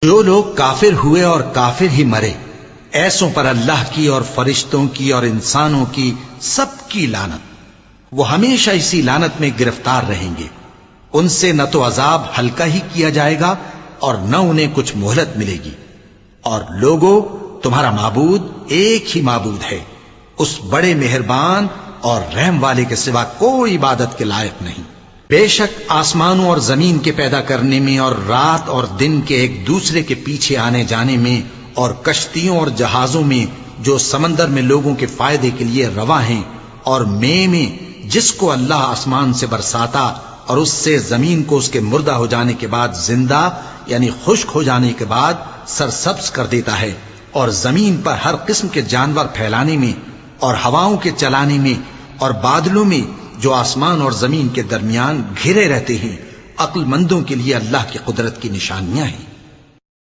جو لوگ کافر ہوئے اور کافر ہی مرے، ایسوں پر اللہ کی اور فرشتوں کی اور انسانوں کی سب کی لعنت، وہ ہمیشہ اسی لعنت میں گرفتار رہیں گے۔ ان سے نہ تو عذاب ہلکا ہی کیا جائے گا اور نہ انہیں کچھ مہلت ملے گی۔ اور لوگوں، تمہارا معبود ایک ہی معبود ہے، اس بڑے مہربان اور رحم والے کے سوا کوئی عبادت کے لائق نہیں۔ بے شک آسمانوں اور زمین کے پیدا کرنے میں اور رات اور دن کے ایک دوسرے کے پیچھے آنے جانے میں اور کشتیوں اور جہازوں میں جو سمندر میں لوگوں کے فائدے کے لیے رواں ہیں، اور میں جس کو اللہ آسمان سے برساتا اور اس سے زمین کو اس کے مردہ ہو جانے کے بعد زندہ یعنی خشک ہو جانے کے بعد سرسبز کر دیتا ہے، اور زمین پر ہر قسم کے جانور پھیلانے میں اور ہواؤں کے چلانے میں اور بادلوں میں جو آسمان اور زمین کے درمیان گھرے رہتے ہیں، عقل مندوں کے لیے اللہ کی قدرت کی نشانیاں ہیں۔